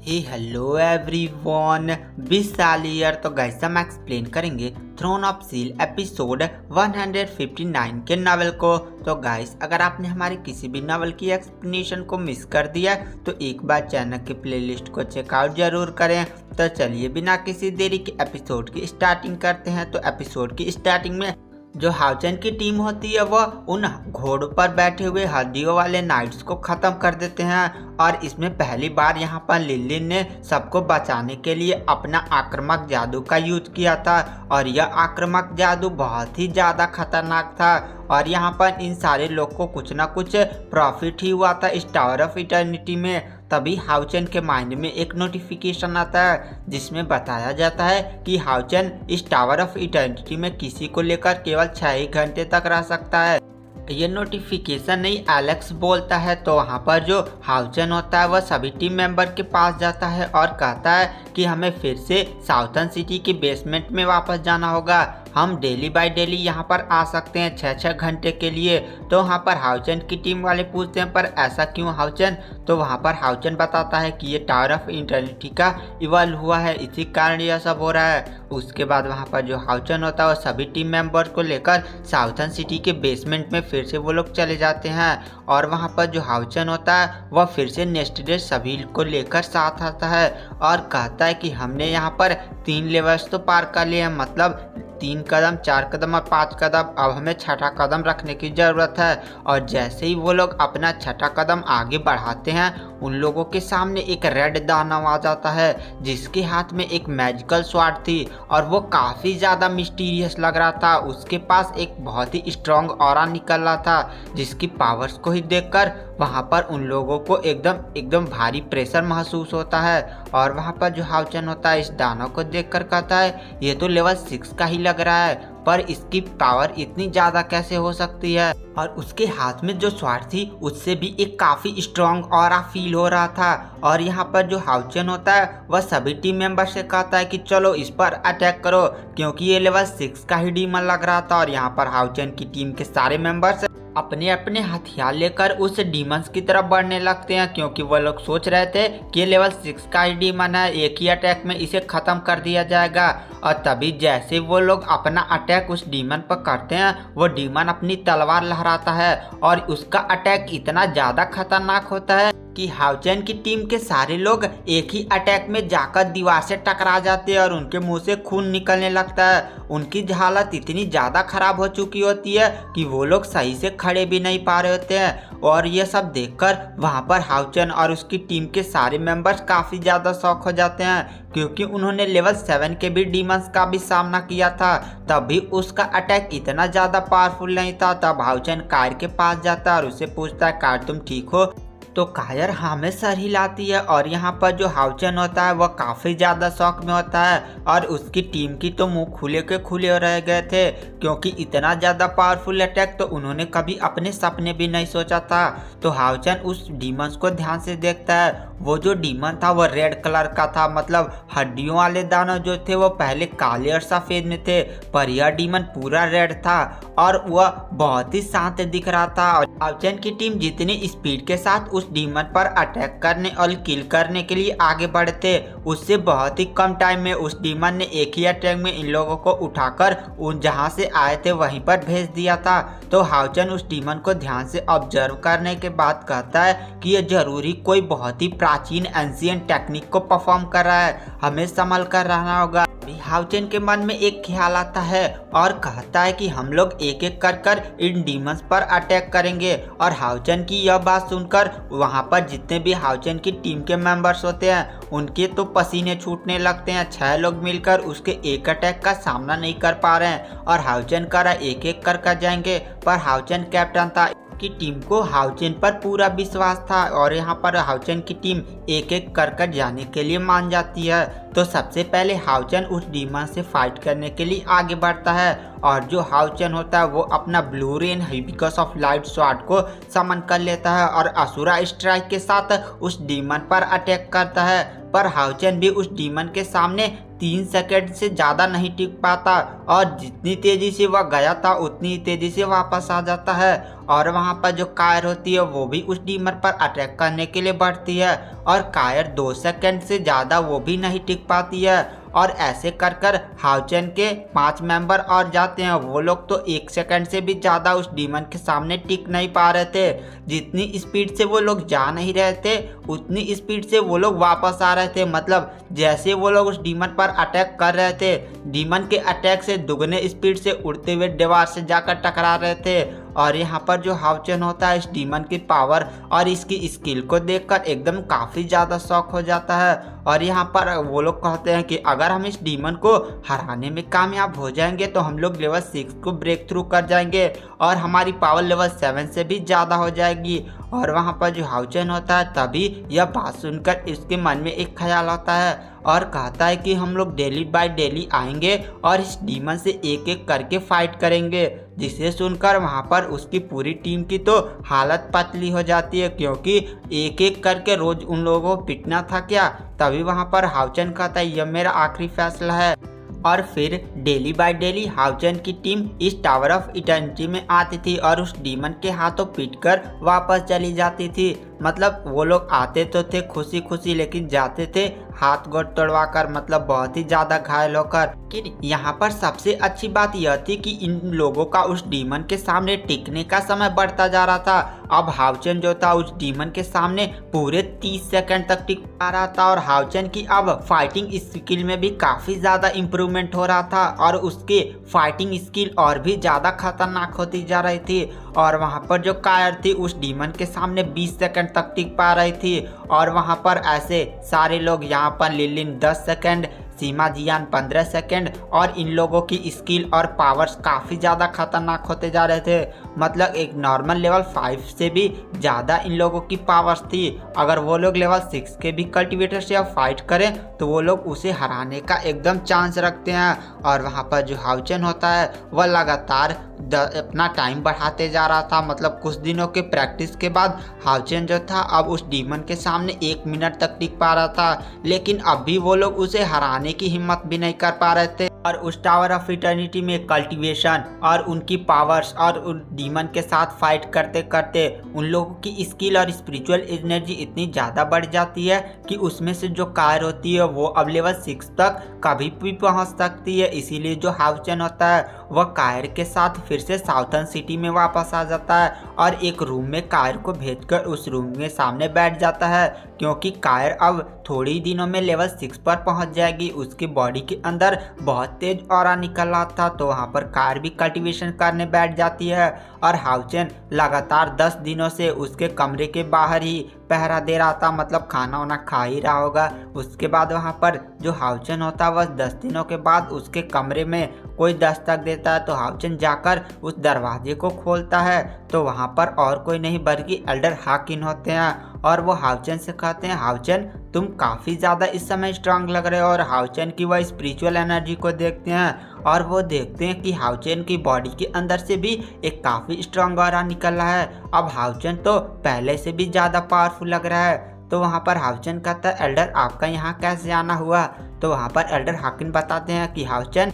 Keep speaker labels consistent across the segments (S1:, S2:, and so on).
S1: Hello everyone, 20 साल year. तो guys हम एक्सप्लेन करेंगे थ्रोन ऑफ सील एपिसोड 159 के नावल को। तो गाइस अगर आपने हमारे किसी भी नावल की एक्सप्लेनेशन को मिस कर दिया तो एक बार चैनल की प्लेलिस्ट को चेकआउट जरूर करें। तो चलिए बिना किसी देरी के एपिसोड की स्टार्टिंग करते हैं। तो एपिसोड की स्टार्टिंग में जो हाउचन की टीम होती है वह उन घोड़ों पर बैठे हुए हड्डियों वाले नाइट्स को खत्म कर देते हैं। और इसमें पहली बार यहाँ पर लिलिन ने सबको बचाने के लिए अपना आक्रामक जादू का यूज किया था और यह आक्रामक जादू बहुत ही ज़्यादा खतरनाक था। और यहाँ पर इन सारे लोग को कुछ ना कुछ प्रॉफिट ही हुआ था इस टावर ऑफ इटर्निटी में। तभी हाउचन के माइंड में एक नोटिफिकेशन आता है जिसमें बताया जाता है कि हाउचन इस टावर ऑफ इटर्निटी में किसी को लेकर केवल 6 ही घंटे तक रह सकता है। ये नोटिफिकेशन नहीं एलेक्स बोलता है। तो वहाँ पर जो हाउचन होता है वह सभी टीम मेंबर के पास जाता है और कहता है कि हमें फिर से साउथर्न सिटी के बेसमेंट में वापस जाना होगा। हम डेली बाय डेली यहाँ पर आ सकते हैं 6-6 घंटे के लिए। तो वहाँ पर हाउचन की टीम वाले पूछते हैं पर ऐसा क्यों हाउचन। तो वहाँ पर हाउचन बताता है कि ये टावर ऑफ इटर्निटी का इवॉल्व हुआ है, इसी कारण यह सब हो रहा है। उसके बाद वहाँ पर जो हाउचन होता है वो सभी टीम मेंबर्स को लेकर साउथर्न सिटी के बेसमेंट में फिर से वो लोग चले जाते हैं। और वहाँ पर जो हाउचन होता है वह फिर से नेक्स्ट डे सभी को लेकर साथ आता है और कहता है कि हमने यहाँ पर 3 लेवल्स तो पार कर लिए हैं, मतलब 3 कदम, 4 कदम और 5 कदम। अब हमें 6ठा कदम रखने की ज़रूरत है। और जैसे ही वो लोग अपना 6ठा कदम आगे बढ़ाते हैं उन लोगों के सामने एक रेड दानव आ जाता है जिसके हाथ में एक मैजिकल स्वॉर्ड थी और वो काफ़ी ज़्यादा मिस्टीरियस लग रहा था। उसके पास एक बहुत ही स्ट्रॉन्ग ऑरा निकल रहा था जिसकी पावर्स को ही देखकर वहाँ पर उन लोगों को एकदम भारी प्रेशर महसूस होता है। और वहाँ पर जो हाउचन होता है इस दानव को देखकर कहता है ये तो लेवल 6 का ही लग रहा है, पर इसकी पावर इतनी ज़्यादा कैसे हो सकती है। और उसके हाथ में जो स्वॉर्ड थी उससे भी एक काफ़ी स्ट्रॉन्ग ऑरा फील हो रहा था। और यहाँ पर जो हाउचन होता है वह सभी टीम मेंबर से कहता है कि चलो इस पर अटैक करो, क्योंकि ये लेवल 6 का ही डीमन लग रहा था। और यहाँ पर हाउचन की टीम के सारे मेंबर्स अपने अपने हथियार लेकर उस डीमंस की तरफ बढ़ने लगते हैं, क्योंकि वो लोग सोच रहे थे कि ये लेवल 6 का ही डीमन है, एक ही अटैक में इसे ख़त्म कर दिया जाएगा। और तभी जैसे वो लोग अपना अटैक उस डीमन पर करते हैं वो डीमन अपनी तलवार लहराता है और उसका अटैक इतना ज़्यादा खतरनाक होता है कि हाउचन की टीम के सारे लोग एक ही अटैक में जाकर दीवार से टकरा जाते हैं और उनके मुंह से खून निकलने लगता है। उनकी हालत इतनी ज़्यादा खराब हो चुकी होती है कि वो लोग सही से खड़े भी नहीं पा रहे होते हैं। और ये सब देखकर वहाँ पर हाउचन और उसकी टीम के सारे मेंबर्स काफ़ी ज़्यादा शॉक हो जाते हैं, क्योंकि उन्होंने लेवल 7 के भी डीमंस का भी सामना किया था, तब भी उसका अटैक इतना ज़्यादा पावरफुल नहीं था। तब हाउचन कायर के पास जाता है और उससे पूछता है कायर तुम ठीक हो। तो कायर हमें सर हिलाती है। और यहाँ पर जो हाउचन होता है वह काफ़ी ज़्यादा शौक में होता है और उसकी टीम की तो मुंह खुले के खुले रह गए थे, क्योंकि इतना ज़्यादा पावरफुल अटैक तो उन्होंने कभी अपने सपने भी नहीं सोचा था। तो हाउचन उस डीमंस को ध्यान से देखता है। वो जो डीमन था वो रेड कलर का था, मतलब हड्डियों वाले दानव जो थे वो पहले काले और सफ़ेद में थे, पर यह डीमन पूरा रेड था और वह बहुत ही शांत दिख रहा था। और हाउचन की टीम जितनी स्पीड के साथ उस डीमन पर अटैक करने और किल करने के लिए आगे बढ़ते, उससे बहुत ही कम टाइम में उस डीमन ने एक ही अटैक में इन लोगों को उठाकर उन जहां से आए थे वहीं पर भेज दिया था। तो हाउचन उस डीमन को ध्यान से ऑब्जर्व करने के बाद कहता है कि यह जरूरी कोई बहुत ही प्राचीन एंशिएंट टेक्निक को परफॉर्म कर रहा है, हमें संभल कर रहना होगा। हाउचन के मन में एक ख्याल आता है और कहता है कि हम लोग एक एक कर इन डीमंस पर अटैक करेंगे। और हाउचन की यह बात सुनकर वहाँ पर जितने भी हाउचन की टीम के मेंबर्स होते हैं उनके तो पसीने छूटने लगते हैं। 6 लोग मिलकर उसके एक अटैक का सामना नहीं कर पा रहे हैं और हाउचन कर एक एक कर जाएंगे। पर हाउचन कैप्टन था की टीम को हाउचन पर पूरा विश्वास था और यहाँ पर हाउचन की टीम एक एक कर जाने के लिए मान जाती है। तो सबसे पहले हाउचन उस डीमन से फाइट करने के लिए आगे बढ़ता है और जो हाउचन होता है वो अपना blue rain hibiscus of light sword को समन कर लेता है और असुरा स्ट्राइक के साथ उस डीमन पर अटैक करता है। पर हाउचेन भी उस डीमन के सामने 3 सेकंड से ज़्यादा नहीं टिक पाता और जितनी तेज़ी से वह गया था उतनी तेज़ी से वापस आ जाता है। और वहाँ पर जो कायर होती है वो भी उस डीमन पर अटैक करने के लिए बढ़ती है और कायर 2 सेकंड से ज़्यादा वो भी नहीं टिक पाती है। और ऐसे कर कर हाउचेन के 5 मेंबर और जाते हैं। वो लोग तो 1 सेकंड से भी ज़्यादा उस डीमन के सामने टिक नहीं पा रहे थे। जितनी स्पीड से वो लोग जा नहीं रहे थे उतनी स्पीड से वो लोग वापस आ रहे थे। मतलब जैसे वो लोग उस डीमन पर अटैक कर रहे थे, डीमन के अटैक से दुगने स्पीड से उड़ते हुए दीवार से जाकर टकरा रहे थे। और यहाँ पर जो हाउचेन होता है इस डीमन की पावर और इसकी स्किल को देखकर एकदम काफ़ी ज़्यादा शॉक हो जाता है। और यहाँ पर वो लोग कहते हैं कि अगर हम इस डीमन को हराने में कामयाब हो जाएंगे तो हम लोग लेवल 6 को ब्रेक थ्रू कर जाएंगे और हमारी पावर लेवल 7 से भी ज़्यादा हो जाएगी। और वहाँ पर जो हाउचेन होता है तभी यह बात सुनकर इसके मन में एक ख्याल आता है और कहता है कि हम लोग डेली बाय डेली आएंगे और इस डीमन से एक एक करके फाइट करेंगे। जिसे सुनकर वहाँ पर उसकी पूरी टीम की तो हालत पतली हो जाती है, क्योंकि एक एक करके रोज उन लोगों को पिटना था क्या। तभी वहाँ पर हाउचेन कहता है यह मेरा आखिरी फैसला है। और फिर डेली बाय डेली हाउचेन की टीम इस टावर ऑफ इटर्निटी में आती थी और उस डीमन के हाथों पीटकर वापस चली जाती थी। मतलब वो लोग आते तो थे खुशी खुशी लेकिन जाते थे हाथ गोड़ तोड़वा कर, मतलब बहुत ही ज़्यादा घायल होकर। लेकिन यहाँ पर सबसे अच्छी बात यह थी कि इन लोगों का उस डीमन के सामने टिकने का समय बढ़ता जा रहा था। अब हाउचेन जो था उस डीमन के सामने पूरे 30 सेकंड तक टिक पा रहा था और हाउचेन की अब फाइटिंग स्किल में भी काफ़ी ज़्यादा इम्प्रूवमेंट हो रहा था और उसके फाइटिंग स्किल और भी ज़्यादा खतरनाक होती जा रही थी। और वहाँ पर जो कायर थी उस डीमन के सामने 20 सेकंड तक टिक पा रही थी। और वहाँ पर ऐसे सारे लोग, यहाँ पर लिलिन 10 सेकंड, सीमा जियान 15 सेकंड और इन लोगों की स्किल और पावर्स काफ़ी ज़्यादा खतरनाक होते जा रहे थे। मतलब एक नॉर्मल लेवल 5 से भी ज़्यादा इन लोगों की पावर्स थी। अगर वो लोग लेवल 6 के भी कल्टिवेटर से अब फाइट करें तो वो लोग उसे हराने का एकदम चांस रखते हैं। और वहाँ पर जो हाउचेन होता है वह लगातार अपना टाइम बढ़ाते जा रहा था। मतलब कुछ दिनों के प्रैक्टिस के बाद हाउचेन जो था अब उस डीमन के सामने 1 मिनट तक टिक पा रहा था, लेकिन अब भी वो लोग उसे हराने की हिम्मत भी नहीं कर पा रहे थे। और उस टावर ऑफ इटर्निटी में कल्टीवेशन और उनकी पावर्स और उन डीमन के साथ फाइट करते करते उन लोगों की स्किल और स्पिरिचुअल एनर्जी इतनी ज़्यादा बढ़ जाती है कि उसमें से जो कायर होती है वो अब लेवल 6 तक कभी भी पहुंच सकती है। इसीलिए जो हाउचेन होता है वह कायर के साथ फिर से साउथर्न सिटी में वापस आ जाता है और एक रूम में कायर को भेजकर उस रूम के सामने बैठ जाता है, क्योंकि कायर अब थोड़ी दिनों में लेवल 6 पर पहुंच जाएगी। उसकी बॉडी के अंदर बहुत तेज ऑरा निकल रहा था, तो वहाँ पर कायर भी कल्टीवेशन करने बैठ जाती है। और हाउचेन लगातार 10 दिनों से उसके कमरे के बाहर ही पहरा दे रहा था, मतलब खाना वाना खा ही रहा होगा। उसके बाद वहाँ पर जो हाउचेन होता है वह 10 दिनों के बाद उसके कमरे में कोई दस्तक देता है, तो हाउचेन जाकर उस दरवाजे को खोलता है तो वहाँ पर और कोई नहीं बल्कि एल्डर हाकिन होते हैं। और वो हाउचेन से कहते हैं हाउचेन तुम काफ़ी ज़्यादा इस समय स्ट्रांग लग रहे हो। और हाउचेन की वह स्पिरिचुअल एनर्जी को देखते हैं और वो देखते हैं कि हाउचेन की बॉडी के अंदर से भी एक काफ़ी स्ट्रांग ऑरा निकल रहा है। अब हाउचेन तो पहले से भी ज़्यादा पावरफुल लग रहा है। तो वहाँ पर हाउचेन कहता है एल्डर आपका यहाँ कैसे आना हुआ। तो वहाँ पर एल्डर हाकिन बताते हैं कि हाउचेन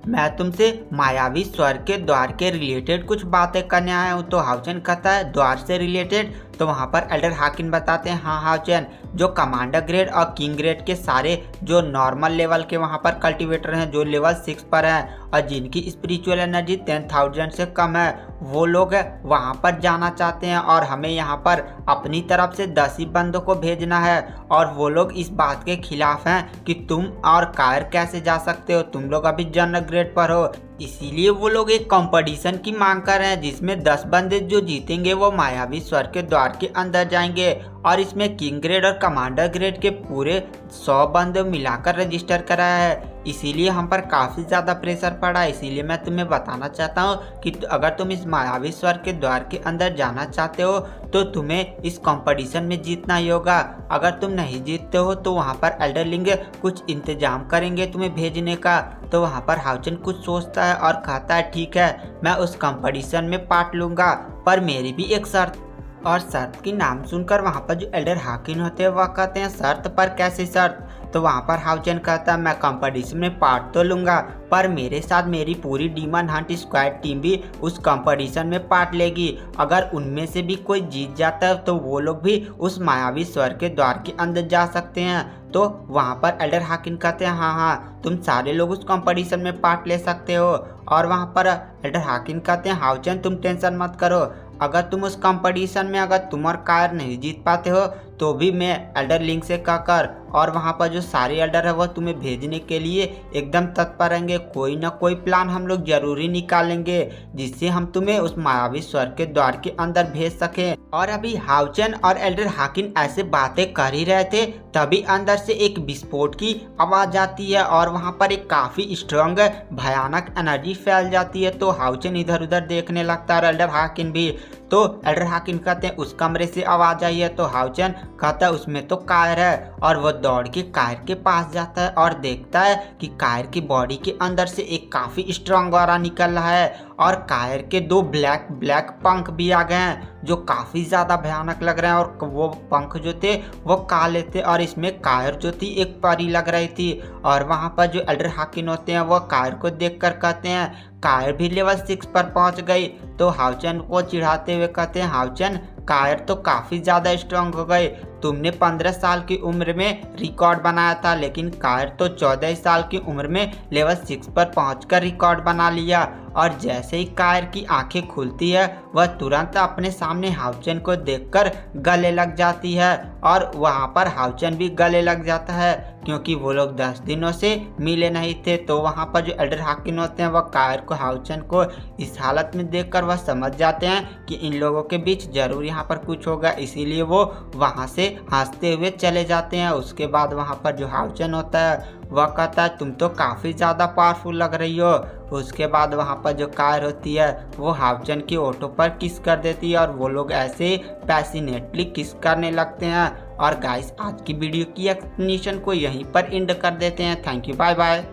S1: मैं तुमसे मायावी स्वर्ग के द्वार के रिलेटेड कुछ बातें करने आया हूँ। तो हाउचेन कहता है द्वार से रिलेटेड। तो वहाँ पर एल्डर हाकिन बताते हैं हाँ हाउचेन, जो कमांडर ग्रेड और किंग ग्रेड के सारे जो नॉर्मल लेवल के वहाँ पर कल्टीवेटर हैं जो लेवल 6 पर हैं और जिनकी स्पिरिचुअल एनर्जी 10,000 से कम है, वो लोग वहाँ पर जाना चाहते हैं और हमें यहाँ पर अपनी तरफ से 10 ही बंदों को भेजना है। और वो लोग इस बात के खिलाफ हैं कि तुम और कायर कैसे जा सकते हो, तुम लोग अभी जनरल ग्रेड पर हो। इसीलिए वो लोग एक कंपटीशन की मांग कर रहे हैं जिसमें 10 बंदे जो जीतेंगे वो मायावी स्वर्ग के द्वार के अंदर जाएंगे। और इसमें किंग ग्रेड और कमांडर ग्रेड के पूरे 100 बंदे मिलाकर रजिस्टर कराया है। इसीलिए हम पर काफ़ी ज़्यादा प्रेशर पड़ा है। इसीलिए मैं तुम्हें बताना चाहता हूँ कि अगर तुम इस मायावी स्वर्ग के द्वार के अंदर जाना चाहते हो तो तुम्हें इस कंपटीशन में जीतना ही होगा। अगर तुम नहीं जीतते हो तो वहाँ पर एल्डरलिंग कुछ इंतजाम करेंगे तुम्हें भेजने का। तो वहाँ पर हाउचेन कुछ सोचता है और कहता है ठीक है मैं उस कंपटीशन में पार्ट लूँगा, पर मेरी भी एक शर्त। और शर्त की नाम सुनकर वहाँ पर जो एल्डर हाकिन होते हैं वह कहते हैं शर्त पर कैसी शर्त। तो वहाँ पर हाउचन कहता है मैं कंपटीशन में पार्ट तो लूँगा, पर मेरे साथ मेरी पूरी डीमन हंट स्क्वाड टीम भी उस कंपटीशन में पार्ट लेगी। अगर उनमें से भी कोई जीत जाता है तो वो लोग भी उस मायावी स्वर्ग के द्वार के अंदर जा सकते हैं। तो वहाँ पर एल्डर हाकिन कहते हैं हाँ तुम सारे लोग उस कंपटीशन में पार्ट ले सकते हो। और वहाँ पर एल्डर हाकिन कहते हैं हाउचन तुम टेंशन मत करो, अगर तुम उस कंपटीशन में अगर तुम और कायर नहीं जीत पाते हो तो भी मैं एल्डर लिंक से कहकर और वहाँ पर जो सारे एल्डर है वो तुम्हें भेजने के लिए एकदम तत्पर रहेंगे। कोई ना कोई प्लान हम लोग जरूरी निकालेंगे जिससे हम तुम्हें उस मायावी स्वर्ग के द्वार के अंदर भेज सकें। और अभी हाउचन और एल्डर हाकिन ऐसे बातें कर ही रहे थे तभी अंदर से एक विस्फोट की आवाज आती है और वहाँ पर एक काफी स्ट्रांग भयानक एनर्जी फैल जाती है। तो हाउचन इधर उधर देखने लगता है और एल्डर हाकिन भी। तो एल्डर हाकिन कहते हैं उस कमरे से आवाज आई है। तो हाउचन कहता है उसमें तो कायर है और वो दौड़ के कायर के पास जाता है और देखता है कि कायर की बॉडी के अंदर से एक काफी स्ट्रांग ऑरा निकल रहा है और कायर के दो ब्लैक पंख भी आ गए हैं जो काफी ज्यादा भयानक लग रहे हैं। और वो पंख जो थे वो काले थे और इसमें कायर जो थी एक परी लग रही थी। और वहां पर जो एल्डर हाकिन होते हैं वो कायर को देखकर कहते हैं कायर भी लेवल 6 पर पहुंच गई। तो हाउचन को चिढ़ाते हुए कहते हैं हाउचन कायर तो काफी ज्यादा स्ट्रांग हो गई, तुमने 15 साल की उम्र में रिकॉर्ड बनाया था लेकिन कायर तो 14 साल की उम्र में लेवल 6 पर पहुंचकर रिकॉर्ड बना लिया। और जैसे ही कायर की आंखें खुलती है वह तुरंत अपने सामने हाउचन को देखकर गले लग जाती है और वहां पर हाउचन भी गले लग जाता है क्योंकि वो लोग 10 दिनों से मिले नहीं थे। तो वहां पर जो एल्डर हाकिन होते हैं वह कायर को हाउचन को इस हालत में देखकर वह समझ जाते हैं कि इन लोगों के बीच जरूर यहाँ पर कुछ होगा, इसीलिए वो वहां से हंसते हुए चले जाते हैं। उसके बाद वहां पर जो हाउचन होता है वह कहता है तुम तो काफ़ी ज़्यादा पावरफुल लग रही हो। उसके बाद वहाँ पर जो कायर होती है वो हाउचन की ऑटो पर किस कर देती है और वो लोग ऐसे पैसिनेटली किस करने लगते हैं। और गाइस आज की वीडियो की एक्सप्लेनेशन को यहीं पर एंड कर देते हैं। Thank you, bye bye.